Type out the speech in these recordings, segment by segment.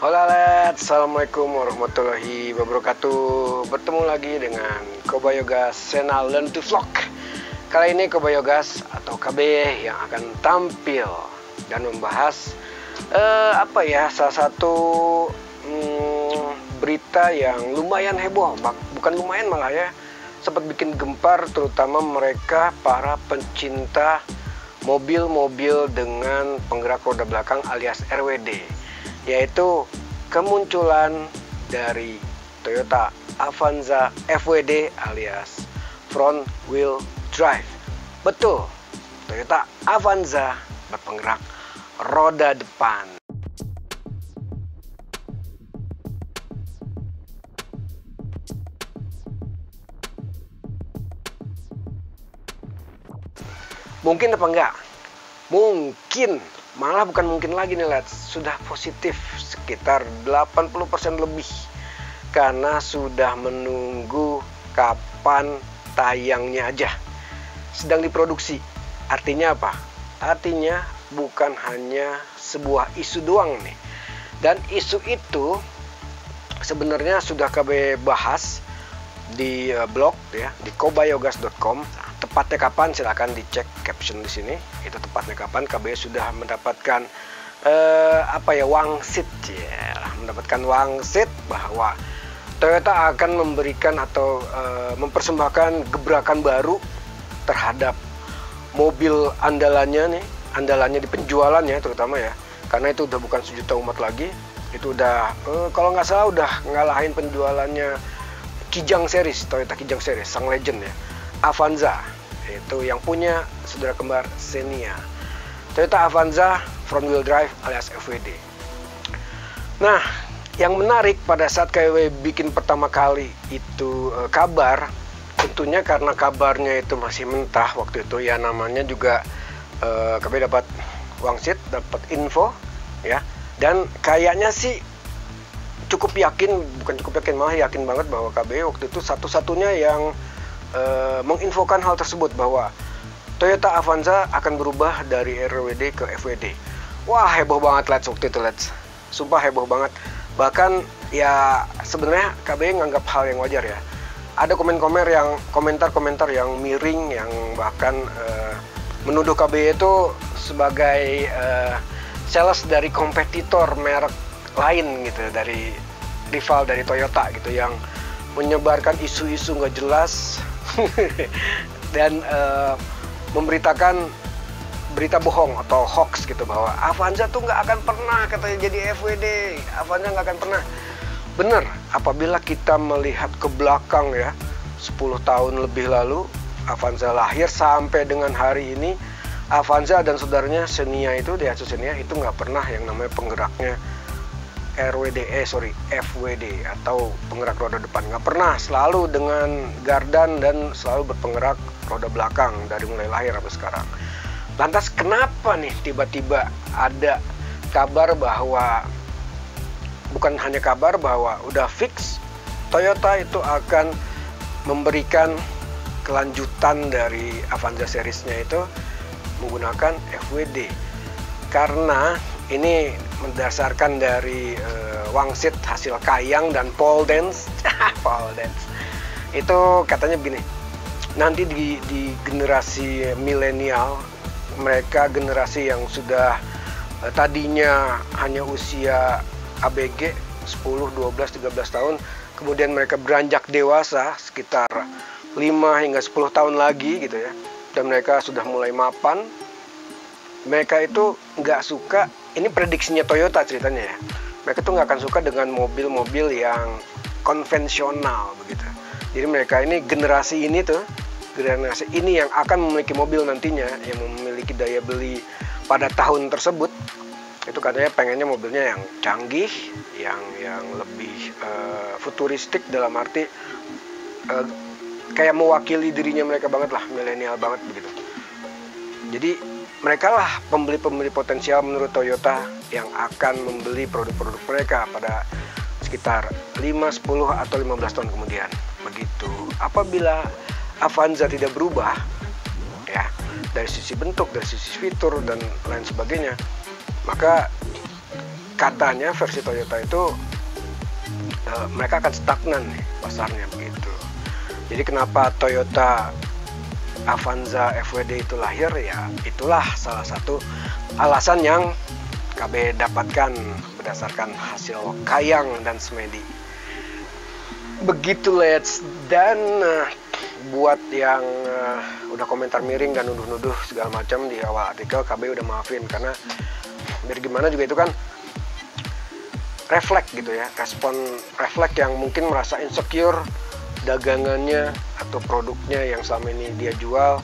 Halo Alet, Assalamualaikum warahmatollahi wabarakatuh. Bertemu lagi dengan Kobayogas channel Learn to Vlog. Kali ini Kobayogas atau KB yang akan tampil dan membahas salah satu berita yang lumayan heboh, bukan lumayan malah ya, sempat bikin gempar terutama mereka para pencinta mobil-mobil dengan penggerak roda belakang alias RWD, yaitu kemunculan dari Toyota Avanza FWD alias Front Wheel Drive. Betul, Toyota Avanza berpenggerak roda depan. Mungkin apa enggak? Mungkin, malah bukan mungkin lagi nih Let's, sudah positif sekitar 80% lebih karena sudah menunggu kapan tayangnya aja. Sedang diproduksi. Artinya apa? Artinya bukan hanya sebuah isu doang nih. Dan isu itu sebenarnya sudah KB bahas di blog ya, di kobayogas.com. Tepatnya kapan? Silakan dicek caption di sini. Itu tepatnya kapan KB sudah mendapatkan wangsit ya, mendapatkan wangsit bahwa Toyota akan memberikan atau mempersembahkan gebrakan baru terhadap mobil andalannya di penjualannya terutama ya, karena itu udah bukan sejuta umat lagi, itu udah kalau nggak salah udah ngalahin penjualannya Kijang series, Toyota Kijang series, sang legend ya, Avanza, itu yang punya saudara kembar Xenia. Toyota Avanza Front Wheel Drive alias FWD. Nah, yang menarik pada saat KW bikin pertama kali itu kabar, tentunya karena kabarnya itu masih mentah waktu itu ya, namanya juga KB dapat wangsit, dapat info ya, dan kayaknya sih cukup yakin, bukan cukup yakin, malah yakin banget bahwa KB waktu itu satu-satunya yang menginfokan hal tersebut bahwa Toyota Avanza akan berubah dari RWD ke FWD. Wah, heboh banget Let's waktu itu Let's. Sumpah heboh banget. Bahkan ya sebenarnya KB nganggap hal yang wajar ya. Ada komentar-komentar yang miring, yang bahkan menuduh KB itu sebagai sales dari kompetitor merek lain gitu, dari rival dari Toyota gitu, yang menyebarkan isu-isu nggak jelas dan memberitakan berita bohong atau hoax gitu, bahwa Avanza tuh nggak akan pernah katanya jadi FWD, Avanza nggak akan pernah. Bener, apabila kita melihat ke belakang ya, 10 tahun lebih lalu Avanza lahir sampai dengan hari ini, Avanza dan saudaranya Xenia itu, Daihatsu Xenia itu nggak pernah yang namanya penggeraknya FWD atau penggerak roda depan, nggak pernah. Selalu dengan gardan dan selalu berpenggerak roda belakang dari mulai lahir sampai sekarang. Lantas kenapa nih tiba-tiba ada kabar bahwa, bukan hanya kabar bahwa udah fix Toyota itu akan memberikan kelanjutan dari Avanza seriesnya itu menggunakan FWD? Karena ini mendasarkan dari wangsit hasil kayang dan pole dance. Pole dance itu katanya begini, nanti di generasi milenial, mereka generasi yang sudah tadinya hanya usia ABG 10, 12, 13 tahun, kemudian mereka beranjak dewasa sekitar 5 hingga 10 tahun lagi gitu ya, dan mereka sudah mulai mapan. Mereka itu nggak suka, ini prediksinya Toyota ceritanya ya, mereka tuh nggak akan suka dengan mobil-mobil yang konvensional begitu. Jadi mereka ini generasi ini yang akan memiliki mobil nantinya, yang memiliki daya beli pada tahun tersebut, itu katanya pengennya mobilnya yang canggih, yang lebih futuristik, dalam arti kayak mewakili dirinya mereka banget lah, milenial banget begitu. Jadi mereka lah pembeli-pembeli potensial menurut Toyota yang akan membeli produk-produk mereka pada sekitar 5, 10, atau 15 tahun kemudian. Begitu. Apabila Avanza tidak berubah ya, dari sisi bentuk, dari sisi fitur dan lain sebagainya, maka katanya versi Toyota itu mereka akan stagnan nih pasarnya begitu. Jadi kenapa Toyota Avanza FWD itu lahir, ya itulah salah satu alasan yang KB dapatkan berdasarkan hasil kayang dan semedi. Begitu Let's. Dan buat yang udah komentar miring dan nuduh-nuduh segala macam di awal artikel, KB udah maafin karena biar gimana juga itu kan refleks gitu ya, respon refleks yang mungkin merasa insecure dagangannya atau produknya yang selama ini dia jual,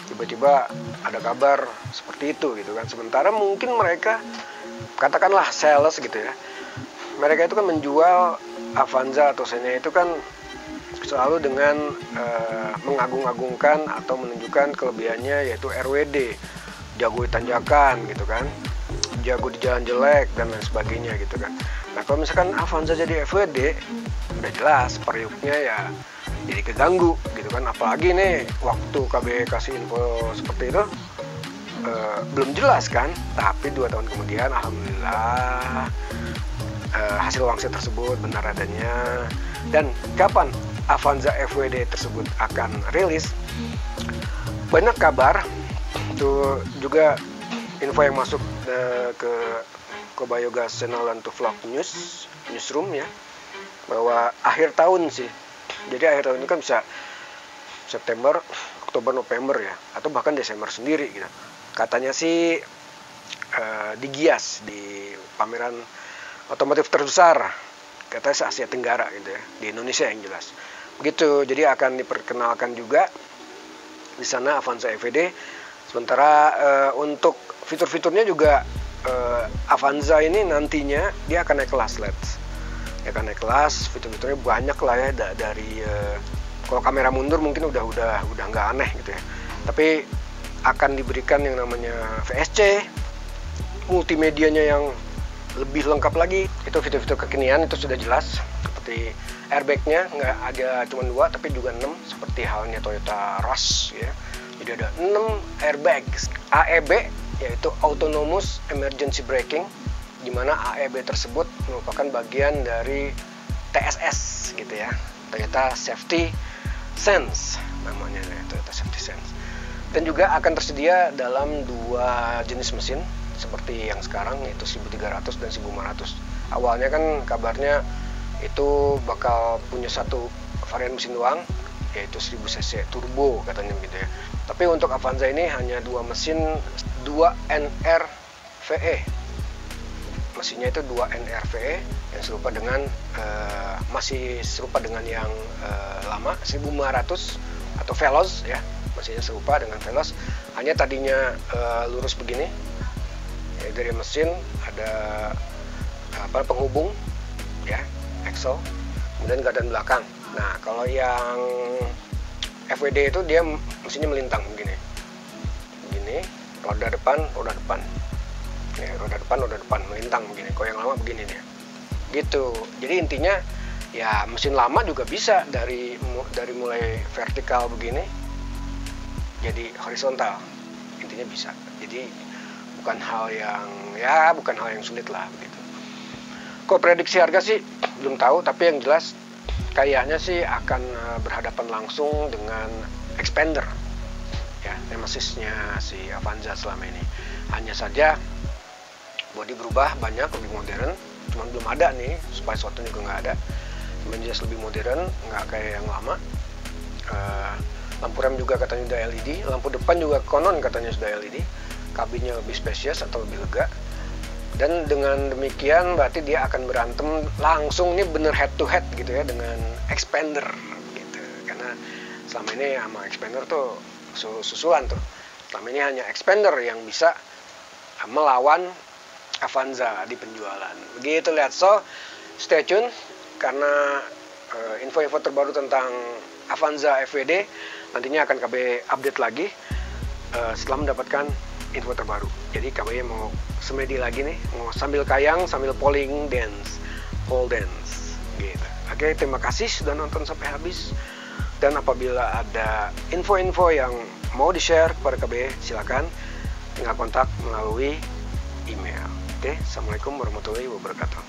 tiba-tiba ada kabar seperti itu gitu kan. Sementara mungkin mereka katakanlah sales gitu ya, mereka itu kan menjual Avanza atau Xenia itu kan selalu dengan mengagung-agungkan atau menunjukkan kelebihannya, yaitu RWD, jago di tanjakan gitu kan, jago di jalan jelek dan lain sebagainya gitu kan. Nah kalau misalkan Avanza jadi FWD, udah jelas periuknya ya jadi keganggu gitu kan. Apalagi nih waktu KB kasih info seperti itu belum jelas kan, tapi 2 tahun kemudian alhamdulillah hasil wangsit tersebut benar adanya. Dan kapan Avanza FWD tersebut akan rilis, banyak kabar itu juga info yang masuk ke Kobayogas Channel dan Vlog Newsroom ya, bahwa akhir tahun sih. Jadi akhir tahun itu kan bisa September, Oktober, November ya, atau bahkan Desember sendiri gitu. Katanya sih di Gias, di pameran otomotif terbesar katanya se-Asia Tenggara gitu ya, di Indonesia yang jelas. Begitu. Jadi akan diperkenalkan juga di sana Avanza FWD. Sementara untuk fitur-fiturnya juga Avanza ini nantinya dia akan naik kelas, dia akan naik kelas. Fitur-fiturnya banyak lah ya, dari kalau kamera mundur mungkin udah nggak aneh gitu ya, tapi akan diberikan yang namanya VSC, multimedianya yang lebih lengkap lagi. Itu fitur-fitur kekinian itu sudah jelas, seperti airbagnya nggak ada cuma 2 tapi juga 6 seperti halnya Toyota Rush ya. Jadi ada 6 airbags. AEB yaitu Autonomous Emergency Braking, di mana AEB tersebut merupakan bagian dari TSS gitu ya, Toyota Safety Sense namanya ya, Toyota Safety Sense. Dan juga akan tersedia dalam 2 jenis mesin seperti yang sekarang, yaitu 1300 dan 1500. Awalnya kan kabarnya itu bakal punya satu varian mesin doang, yaitu 1000 cc turbo katanya gitu ya. Tapi untuk Avanza ini hanya 2 mesin, 2 NRVE. Mesinnya itu 2 NRVE yang serupa dengan masih serupa dengan yang lama 1500 atau Veloz ya. Mesinnya serupa dengan Veloz, hanya tadinya lurus begini. Ya, dari mesin ada penghubung ya, axle, kemudian gardan belakang. Nah, kalau yang FWD itu dia mesinnya melintang begini, roda depan, ya, roda depan melintang begini. Kalau yang lama begini dia, gitu. Jadi intinya ya mesin lama juga bisa dari mulai vertikal begini jadi horizontal, intinya bisa. Jadi bukan hal yang sulit lah begitu. Kok prediksi harga sih belum tahu, tapi yang jelas kayaknya sih akan berhadapan langsung dengan expander ya, nemesisnya si Avanza selama ini. Hanya saja bodi berubah banyak, lebih modern, cuman belum ada nih, spy slotnya juga nggak ada, cuman jelas lebih modern, nggak kayak yang lama. Lampu rem juga katanya sudah LED, lampu depan juga konon katanya sudah LED, kabinnya lebih spesies atau lebih lega. Dan dengan demikian berarti dia akan berantem langsung, ini bener head to head gitu ya dengan expander gitu. Karena selama ini sama expander tuh susulan tuh. Selama ini hanya expander yang bisa melawan Avanza di penjualan. Begitu lihat. So stay tune karena info-info terbaru tentang Avanza FWD nantinya akan KB update lagi setelah mendapatkan info terbaru. Jadi KB mau semedi lagi nih, mau sambil kayang sambil pole dance gitu. Oke, terima kasih sudah nonton sampai habis, dan apabila ada info-info yang mau di-share kepada KB silakan tinggal kontak melalui email. Oke, assalamualaikum warahmatullahi wabarakatuh.